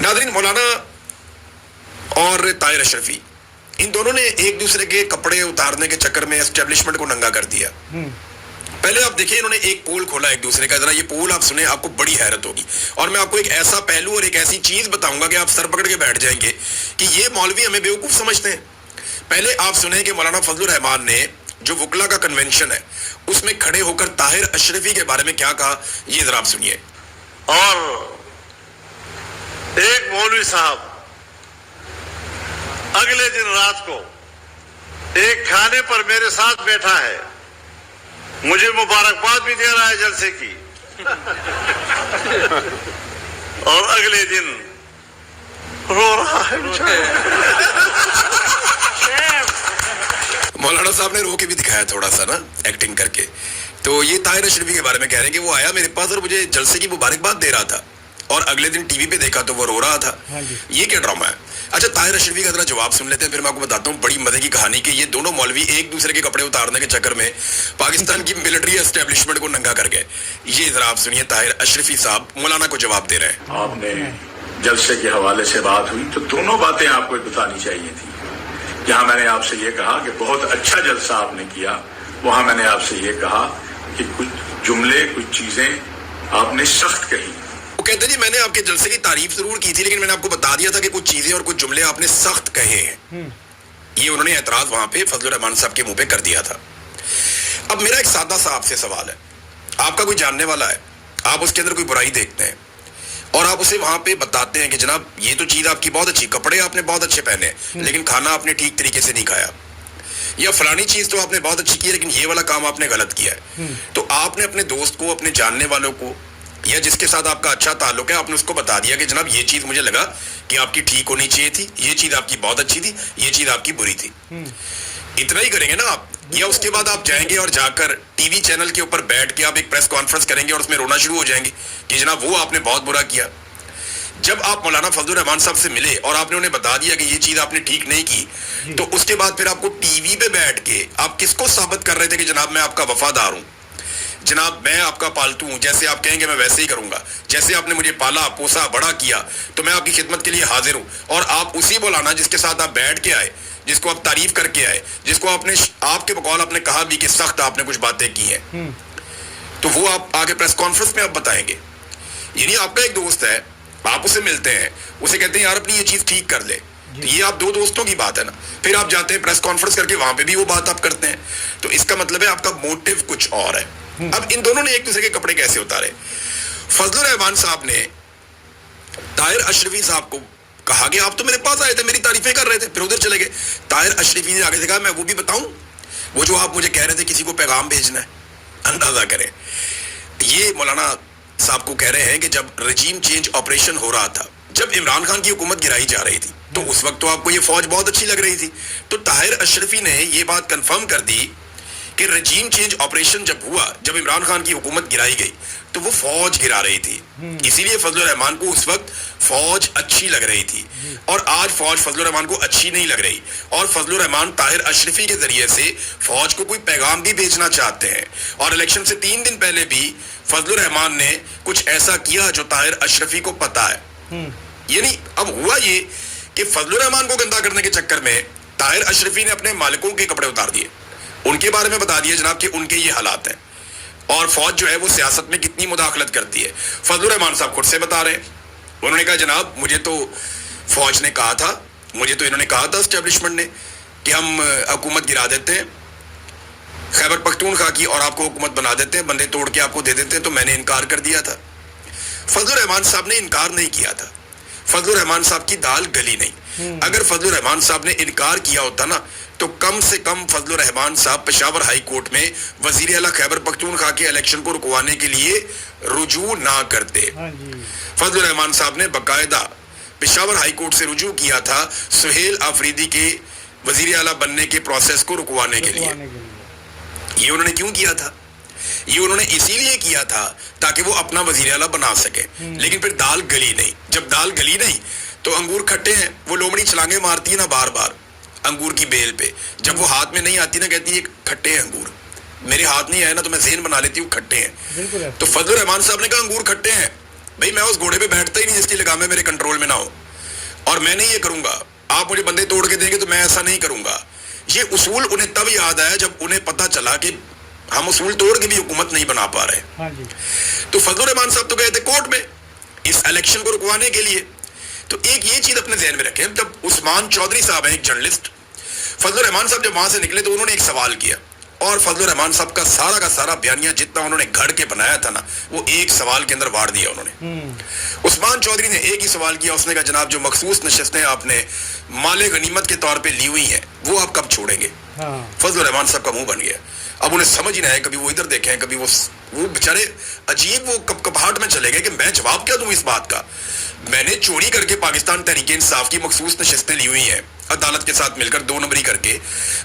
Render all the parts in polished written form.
नाज़रीन, मौलाना और ताहिर अशरफी इन दोनों ने एक दूसरे के कपड़े उतारने के चक्कर में एस्टेब्लिशमेंट को नंगा कर दिया। पहले आप देखिए, इन्होंने एक पोल खोला एक दूसरे का, जरा ये पोल आप सुने, आपको बड़ी हैरत होगी। और मैं आपको एक ऐसा पहलू और एक ऐसी चीज बताऊंगा कि आप सर पकड़ के बैठ जाएंगे कि ये मौलवी हमें बेवकूफ समझते हैं। पहले आप सुने कि मौलाना फजलुर रहमान ने जो वकला का कन्वेंशन है उसमें खड़े होकर ताहिर अशरफी के बारे में क्या कहा, ये जरा आप सुनिए। और एक मौलवी साहब अगले दिन रात को एक खाने पर मेरे साथ बैठा है, मुझे मुबारकबाद भी दे रहा है जलसे की, और अगले दिन रो रहा है। मौलाना साहब ने रो के भी दिखाया थोड़ा सा ना, एक्टिंग करके। तो ये ताहिर अशरफी के बारे में कह रहे हैं कि वो आया मेरे पास और मुझे जलसे की मुबारकबाद दे रहा था, और अगले दिन टीवी पे देखा तो वो रो रहा था। ये क्या ड्रामा है? अच्छा, ताहिर अशरफी का जरा जवाब सुन लेते हैं, फिर मैं आपको बताता हूँ बड़ी मजे की कहानी कि ये दोनों मौलवी एक दूसरे के कपड़े उतारने के चक्कर में पाकिस्तान की मिलिट्री एस्टेब्लिशमेंट को नंगा कर गए। ये जरा आप सुनिए, ताहिर अशरफी साहब मौलाना को जवाब दे रहे हैं। आपने जलसे के हवाले से बात हुई तो दोनों बातें आपको बतानी चाहिए थी। जहाँ मैंने आपसे ये कहा कि बहुत अच्छा जलसा आपने किया, वहाँ मैंने आपसे ये कहा कि कुछ जुमले, कुछ चीजें आपने सख्त कही। वो कहते जी मैंने आपके जलसे की तारीफ जरूर की थी, लेकिन मैंने आपको बता दिया था कि कुछ चीजें और कुछ जुमले आपने सख्त कहे हैं। ये उन्होंने एतराज वहां पे फजलुर रहमान साहब के मुंह पे कर दिया था। अब मेरा एक सादा सा आपसे सवाल है, आपका कोई जानने वाला है, आप उसके अंदर कोई बुराई देखते हैं और आप उसे वहां पे बताते हैं कि जनाब ये तो चीज आपकी बहुत अच्छी, कपड़े आपने बहुत अच्छे पहने, लेकिन खाना आपने ठीक तरीके से नहीं खाया, या फलानी चीज तो आपने बहुत अच्छी की है लेकिन ये वाला काम आपने गलत किया है। तो आपने अपने दोस्त को, अपने जानने वालों को, या जिसके साथ आपका अच्छा ताल्लुक है, आपने उसको बता दिया कि जनाब ये चीज मुझे लगा कि आपकी ठीक होनी चाहिए थी, ये चीज आपकी बहुत अच्छी थी, ये चीज आपकी बुरी थी। इतना ही करेंगे ना आप, या उसके बाद आप जाएंगे और जाकर टीवी चैनल के ऊपर बैठ के आप एक प्रेस कॉन्फ्रेंस करेंगे और उसमें रोना शुरू हो जाएंगे कि जनाब वो आपने बहुत बुरा किया। जब आप मौलाना फजलुर रहमान साहब से मिले और आपने उन्हें बता दिया कि ये चीज आपने ठीक नहीं की, तो उसके बाद फिर आपको टीवी पे बैठ के आप किसको साबित कर रहे थे कि जनाब मैं आपका वफादार हूं, जनाब मैं आपका पालतू हूं, जैसे आप कहेंगे मैं वैसे ही करूंगा, जैसे आपने मुझे पाला पोसा बड़ा किया तो मैं आपकी खिदमत के लिए हाजिर हूं। और आप उसी मौलाना जिसके साथ आप बैठ के आए, जिसको आप तारीफ करके आए, जिसको आपने आपके बकौल आपने कहा भी कि सख्त आपने कुछ बातें की हैं, तो वो आप आगे प्रेस कॉन्फ्रेंस में आप बताएंगे। यानी आपका एक दोस्त है, आप उसे मिलते हैं, उसे कहते हैं यार अपनी ये चीज ठीक कर ले, तो ये आप दो दोस्तों की बात है ना, फिर आप जाते हैं प्रेस कॉन्फ्रेंस करके वहां पे भी वो बात आप करते हैं, तो इसका मतलब है आपका मोटिव कुछ और है। अब इन दोनों ने एक दूसरे के कपड़े कैसे उतारे? फजलुर रहमान साहब ने ताहिर अशरफी साहब को कहा कि आप तो मेरे पास आए थे, मेरी तारीफें कर रहे थे, फिर उधर चले गए। ताहिर अशरफी ने आगे से कहा मैं वो भी बताऊं, वो जो आप मुझे कह रहे थे किसी को पैगाम भेजना है। अंदाजा करें, ये मौलाना साहब को कह रहे हैं कि जब रजीम चेंज ऑपरेशन हो रहा था, जब इमरान खान की हुकूमत गिराई जा रही थी, तो उस वक्त तो आपको ये फौज बहुत अच्छी लग रही थी। तो ताहिर अशरफी ने ये बात कंफर्म कर दी कि रजीम चेंज ऑपरेशन जब हुआ, जब इमरान खान की हुकूमत गिराई गई, तो वो फौज गिरा रही थी, इसीलिए फजलुर रहमान को उस वक्त फौज अच्छी लग रही थी। और आज फौज फजलुर रहमान को अच्छी नहीं लग रही, और फजलुर रहमान ताहिर अशरफी के जरिए से फौज को कोई पैगाम भी भेजना चाहते हैं। और इलेक्शन से 3 दिन पहले भी फजलुर रहमान ने कुछ ऐसा किया जो ताहिर अशरफी को पता है। यानी अब हुआ ये कि फजलुर रहमान को गंदा करने के चक्कर में ताहिर अशरफी ने अपने मालिकों के कपड़े उतार दिए, उनके बारे में बता दिया जनाब कि उनके ये हालात हैं, और फौज जो है वो सियासत में कितनी मुदाखलत करती है। फजलुर रहमान साहब खुद से बता रहे हैं, उन्होंने कहा जनाब मुझे तो फौज ने कहा था, मुझे तो इन्होंने कहा था एस्टेब्लिशमेंट ने कि हम हुकूमत गिरा देते हैं खैबर पख्तूनख्वा की और आपको हुकूमत बना देते हैं, बंदे तोड़ के आपको दे देते हैं, तो मैंने इनकार कर दिया था। फजलुर रहमान साहब ने इनकार नहीं किया था, फजलुर रहमान साहब की दाल गली नहीं। अगर फजलुर रहमान साहब ने इनकार किया होता ना, तो कम से कम फजलुर रहमान साहब पेशावर हाई कोर्ट में वजीर आला खैबर पख्तूनख्वा के इलेक्शन को रुकवाने के लिए रुजू ना करते। फजलुर रहमान साहब ने बाकायदा पेशावर हाई कोर्ट से रुजू किया था सुहेल आफरीदी के वजीर आला बनने के प्रोसेस को रुकवाने के लिए। ये उन्होंने क्यों किया था? ये उन्होंने इसीलिए किया था ताकि वो अपना वजीर आला बना सके, लेकिन फिर दाल गली नहीं। जब दाल गली नहीं तो अंगूर खट्टे हैं, वो लोमड़ी छलांगे मारती है ना बार बार अंगूर की बेल पे, जब वो हाथ में नहीं आती ना कहती है खट्टे हैं अंगूर, मेरे हाथ नहीं आए ना तो मैं ज़हन बना लेती हूँ खट्टे हैं। तो फजलुर रहमान साहब ने कहा अंगूर खट्टे हैं, भाई मैं उस घोड़े पे बैठता ही नहीं जिसकी लगामें मेरे कंट्रोल में ना हो, और मैं नहीं ये करूंगा। आप मुझे बंदे तोड़ के देंगे तो मैं ऐसा नहीं करूंगा। ये उसूल उन्हें तब याद आया जब उन्हें पता चला कि हम उसूल तोड़ के भी हुकूमत नहीं बना पा रहे। हाँ जी। तो फजलुर रहमान साहब तो गए थे कोर्ट में इस इलेक्शन को रुकवाने के लिए। तो एक ये चीज अपने ध्यान में रखें, जब उस्मान चौधरी साहब हैं एक जर्नलिस्ट, फजलुर रहमान साहब जब वहां से निकले तो उन्होंने एक सवाल किया, और फजलुर रहमान साहब का सारा बयानिया जितना उन्होंने घड़ के बनाया था ना, वो एक सवाल के अंदर वाड़ दिया उन्होंने। उस्मान चौधरी ने एक ही सवाल किया, उसने कहा जनाब जो मखसूस नशस्तें आपने माले गनीमत के तौर पे ली हुई हैं वो आप कब छोड़ेंगे? फजलुर रहमान साहब का मुंह बन गया। अब उन्हें समझ ही नहीं आया, कभी वो इधर देखें, कभी वो बेचारे अजीब वो कपकपाहट में चले गए कि मैं जवाब क्या दूं इस बात का। मैंने चोरी करके पाकिस्तान तहरीक इंसाफ की मखसूस नशस्तें ली हुई हैं अदालत के साथ मिलकर 2 नंबरी करके,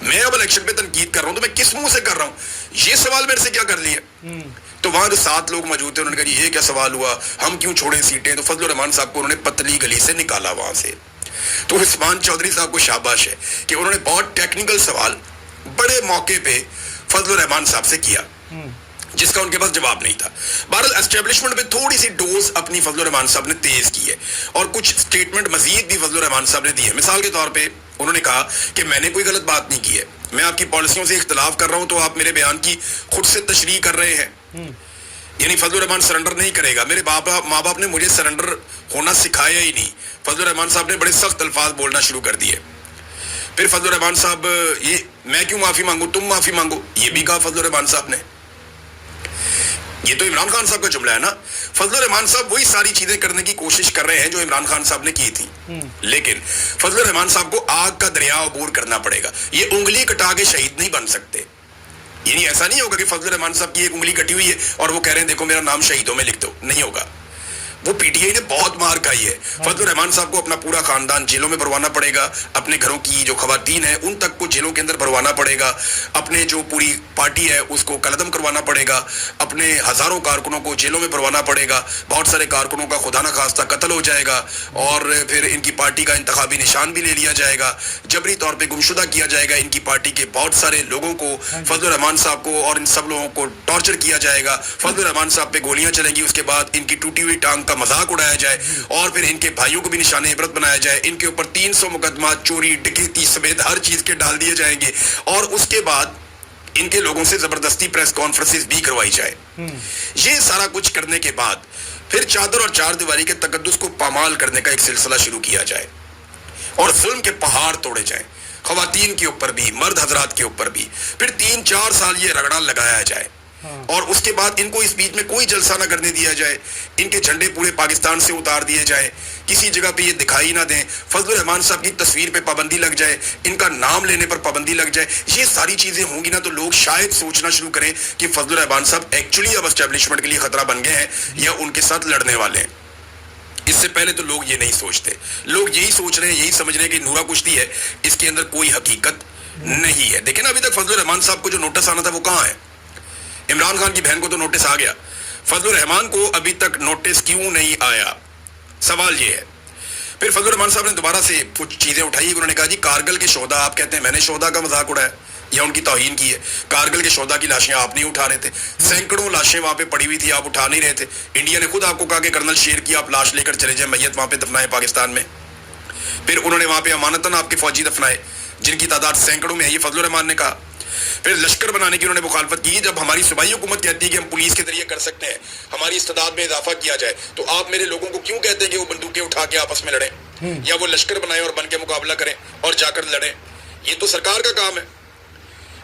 मैं अब इलेक्शन पे तनकीद कर रहा हूं तो मैं किस मुंह से कर रहा हूं? ये सवाल मेरे से क्या कर लिया? तो वहां जो 7 लोग मौजूद थे उन्होंने कहा ये क्या सवाल हुआ, हम क्यों छोड़े सीटें? तो फजलुर रहमान साहब को उन्होंने पतली गली से निकाला वहां से। तो उस्मान चौधरी साहब को शाबाश है कि उन्होंने बहुत टेक्निकल सवाल बड़े मौके पे फजलुर रहमान साहब से किया जिसका उनके पास जवाब नहीं था। बहरहाल एस्टेब्लिशमेंट में थोड़ी सी डोज अपनी फजलुर रहमान साहब ने तेज की है और कुछ स्टेटमेंट मजीद भी फजलुर रहमान साहब ने दी है। मिसाल के तौर पे उन्होंने कहा कि मैंने कोई गलत बात नहीं की है, मैं आपकी पॉलिसियों से इख्तलाफ कर रहा हूं तो आप मेरे बयान की खुद से तशरीह कर रहे हैं। यानी फजलुर रहमान सरेंडर नहीं करेगा। मेरे माँ बाप ने मुझे सरेंडर होना सिखाया ही नहीं। फजलुर रहमान साहब ने बड़े सख्त अल्फाज बोलना शुरू कर दिए। फिर फजलुर रहमान साहब ये मैं क्यों माफी मांगू, तुम माफी मांगो, ये भी कहा फजलुर रहमान साहब ने। ये तो इमरान खान साहब का जुमला है ना। फजलुर रहमान साहब वही सारी चीजें करने की कोशिश कर रहे हैं जो इमरान खान साहब ने की थी, लेकिन फजलुर रहमान साहब को आग का दरिया अबूर करना पड़ेगा। ये उंगली कटा के शहीद नहीं बन सकते। यानी ऐसा नहीं होगा कि फजलुर रहमान साहब की एक उंगली कटी हुई है और वो कह रहे हैं देखो मेरा नाम शहीदों में लिख दो, नहीं होगा। वो पीटीआई ने बहुत मार खाई है। फजलुर रहमान साहब को अपना पूरा खानदान जेलों में भरवाना पड़ेगा, अपने घरों की जो खवातीन है उन तक को जेलों के अंदर भरवाना पड़ेगा, अपने जो पूरी पार्टी है उसको कलदम करवाना पड़ेगा, अपने हजारों कारकुनों को जेलों में भरवाना पड़ेगा, बहुत सारे कारकुनों का खुदा न खास्ता कत्ल हो जाएगा और फिर इनकी पार्टी का इंतखाबी निशान भी ले लिया जाएगा, जबरी तौर पर गुमशुदा किया जाएगा इनकी पार्टी के बहुत सारे लोगों को। फजलुर रहमान साहब को और इन सब लोगों को टॉर्चर किया जाएगा, फजलुर रहमान साहब पे गोलियां चलेंगी, उसके बाद इनकी टूटी हुई टांग मजाक उड़ाया जाए और फिर इनके भाइयों को भी निशाने इबरत बनाया जाए। इनके ऊपर 300 मुकदमा चोरी डकैती समेत हर चीज के डाल दिए जाएंगे और उसके बाद इनके लोगों से जबरदस्ती प्रेस कॉन्फ्रेंसेस भी करवाई जाए। ये सारा कुछ करने के बाद फिर चादर और चार दीवारी के तकद्दुस को पामाल करने का एक सिलसिला शुरू किया जाए और जुल्म के पहाड़ तोड़े जाए, खवातीन के ऊपर भी, मर्द हजरात के ऊपर भी। फिर 3-4 साल ये रगड़ा लगाया जाए और उसके बाद इनको इस बीच में कोई जलसा ना करने दिया जाए, इनके झंडे पूरे पाकिस्तान से उतार दिए जाए, किसी जगह पे ये दिखाई ना दें, फजलुर रहमान साहब की तस्वीर पे पाबंदी लग जाए, इनका नाम लेने पर पाबंदी लग जाए। ये सारी चीजें होंगी ना तो लोग शायद सोचना शुरू करें कि फजलुर रहमान साहब एक्चुअली अब एस्टेब्लिशमेंट के लिए खतरा बन गए हैं या उनके साथ लड़ने वाले हैं। इससे पहले तो लोग ये नहीं सोचते, लोग यही सोच रहे हैं, यही समझ रहे हैं कि नूरा कुश्ती है, इसके अंदर कोई हकीकत नहीं है। देखें ना अभी तक फजलुर रहमान साहब को जो नोटिस आना था वो कहाँ है? इमरान खान की बहन को तो नोटिस आ गया, फजलुर रहमान को अभी तक नोटिस क्यों नहीं आया? सवाल ये है। फिर फजलुर रहमान साहब ने दोबारा से कुछ चीजें उठाई। उन्होंने कहा जी कारगिल के शोधा, आप कहते हैं मैंने शोधा का मजाक उड़ाया या उनकी तौहीन की है। कारगिल के शोधा की लाशें आप नहीं उठा रहे थे, सैकड़ों लाशें वहां पे पड़ी हुई थी, आप उठा नहीं रहे थे। इंडिया ने खुद आपको कहा कि कर्नल शेर की आप लाश लेकर चले जाए, मैयत वहां पे दफनाए पाकिस्तान में। फिर उन्होंने वहां पे अमानतन आपके फौजी दफनाए जिनकी तादाद सैकड़ों में है, ये फजलुर रहमान ने कहा। फिर लश्कर बनाने की उन्होंने मुखालफत की। जब हमारी सूबाई हुकूमत कहती है कि हम पुलिस के जरिए कर सकते हैं, हमारी इस्तेदाद में इजाफा किया जाए, तो आप मेरे लोगों को क्यों कहते हैं कि वो बंदूकें उठा के आपस में लड़ें या वो लश्कर बनाए और बन के मुकाबला करें और जाकर लड़ें? ये तो सरकार का काम है।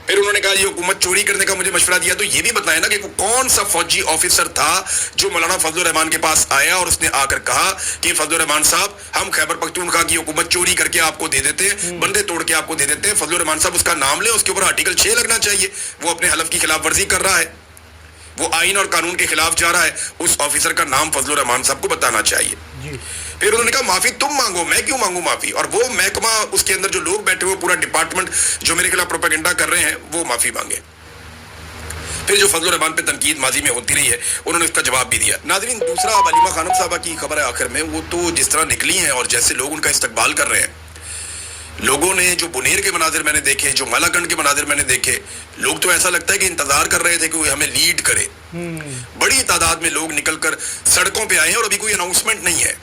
फिर उन्होंने कहा ये हुकूमत चोरी करने का मुझे मशवरा दिया, तो ये भी बताया ना कि वो कौन सा फौजी ऑफिसर था जो मौलाना फजलुर रहमान के पास आया और उसने आकर कहा कि फजलुर रहमान साहब हम खैबर पख्तूनख्वा की हुकूमत चोरी करके आपको दे देते हैं, बंदे तोड़ के आपको दे देते हैं। फजलुर रहमान साहब उसका नाम ले, उसके ऊपर आर्टिकल 6 लगना चाहिए। वो अपने हलफ की खिलाफ वर्जी कर रहा है, वो आइन और कानून के खिलाफ जा रहा है, उस ऑफिसर का नाम फजलुर रहमान साहब को बताना चाहिए। फिर उन्होंने कहा माफी तुम मांगो, मैं क्यों मांगू माफी? और वो महकमा, उसके अंदर जो लोग बैठे हुए, पूरा डिपार्टमेंट जो मेरे खिलाफ प्रोपेगेंडा कर रहे हैं, वो माफी मांगे। फिर जो फजलुर रहमान पे तनकीद माजी में होती रही है, उन्होंने उसका जवाब भी दिया। नाज़रीन, दूसरा अब अलीमा खानम साहबा की खबर है आखिर में, वो तो जिस तरह निकली हैं और जैसे लोग उनका इस्तकबाल कर रहे हैं, लोगों ने जो बुनेर के मनाजिर मैंने देखे, जो मालाकंड के मनाजिर मैंने देखे, लोग तो ऐसा लगता है कि इंतजार कर रहे थे कि कोई हमें लीड करे। बड़ी तादाद में लोग निकलकर सड़कों पे आए हैं और अभी कोई अनाउंसमेंट नहीं है,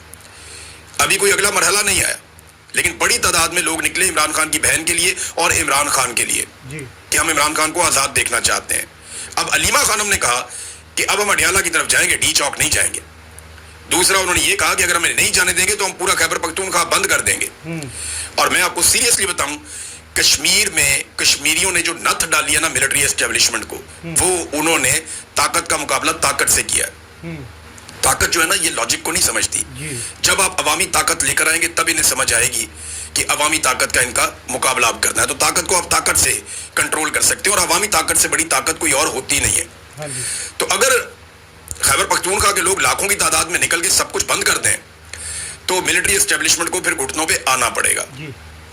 अभी कोई अगला मरहला नहीं आया, लेकिन बड़ी तादाद में लोग निकले इमरान खान की बहन के लिए और इमरान खान के लिए कि हम इमरान खान को आज़ाद देखना चाहते हैं। अब अलीमा खानम ने कहा कि अब हम अडियाला की तरफ जाएंगे, डी चौक नहीं जाएंगे। दूसरा उन्होंने ये कहा कि अगर हमें नहीं जाने देंगे तो हम पूरा खैबर पख्तूनख्वा बंद कर देंगे। और मैं आपको सीरियसली बताऊं, कश्मीर में कश्मीरियों ने जो नथ डाली है ना मिलिट्री एस्टेब्लिशमेंट को, वो उन्होंने ताकत का मुकाबला ताकत से किया। ताकत जो है ना ये लॉजिक को नहीं समझती। जब आप अवामी ताकत लेकर आएंगे तब इन्हें समझ आएगी कि अवामी ताकत का इनका मुकाबला आप करना है। तो ताकत को आप ताकत से कंट्रोल कर सकते हो और अवामी ताकत से बड़ी ताकत कोई और होती नहीं है। तो अगर खैबर पख्तूनख्वा के लोग लाखों की तादाद में निकल के सब कुछ बंद कर दें तो मिलिट्री एस्टेब्लिशमेंट को फिर घुटनों पे आना पड़ेगा।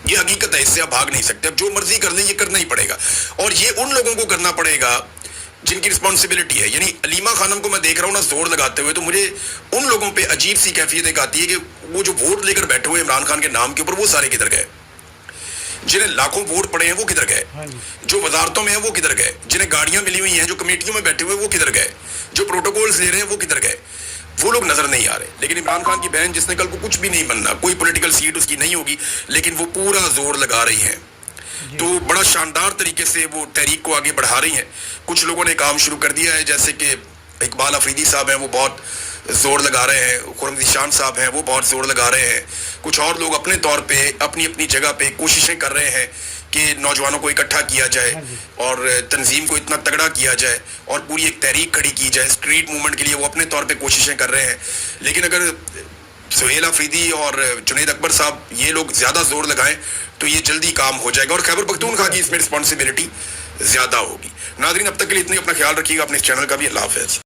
ये हकीकत है, इससे आप भाग नहीं सकते। अब जो मर्जी कर लें ये करना ही पड़ेगा, और ये उन लोगों को करना पड़ेगा जिनकी रिस्पॉन्सिबिलिटी है। यानी अलीमा खानम को मैं देख रहा हूँ ना जोर लगाते हुए, तो मुझे उन लोगों पे अजीब सी कैफियत एक आती है कि वो जो वोट लेकर बैठे हुए इमरान खान के नाम के ऊपर, वो सारे किधर गए? जिन्हें लाखों वोट पड़े हैं वो किधर गए? जो वजारतों में हैं वो किधर गए? जिन्हें गाड़ियां मिली हुई हैं, जो कमेटियों में बैठे हुए वो किधर गए? जो प्रोटोकॉल्स ले रहे हैं वो किधर गए? वो लोग नजर नहीं आ रहे। लेकिन इमरान खान की बहन, जिसने कल को कुछ भी नहीं बनना, कोई पॉलिटिकल सीट उसकी नहीं होगी, लेकिन वो पूरा जोर लगा रही हैं, तो बड़ा शानदार तरीके से वो तहरीक को आगे बढ़ा रही हैं। कुछ लोगों ने काम शुरू कर दिया है, जैसे कि इकबाल अफरीदी साहब हैं, वो बहुत जोर लगा रहे हैं। खुर्रम ज़ीशान साहब हैं, वो बहुत जोर लगा रहे हैं। कुछ और लोग अपने तौर पे अपनी अपनी जगह पे कोशिशें कर रहे हैं कि नौजवानों को इकट्ठा किया जाए और तंजीम को इतना तगड़ा किया जाए और पूरी एक तहरीक खड़ी की जाए स्ट्रीट मूवमेंट के लिए। वो अपने तौर पे कोशिशें कर रहे हैं, लेकिन अगर सुहेल अफरीदी और जुनैद अकबर साहब ये लोग ज़्यादा जोर लगाएं तो ये जल्दी काम हो जाएगा और खैबर पख्तूनख्वा की इसमें रिस्पॉन्सिबिलिटी ज़्यादा होगी। नाज़रीन, अब तक के लिए इतनी, अपना ख्याल रखिएगा, अपने इस चैनल का भी। अल्लाह हाफ़िज़।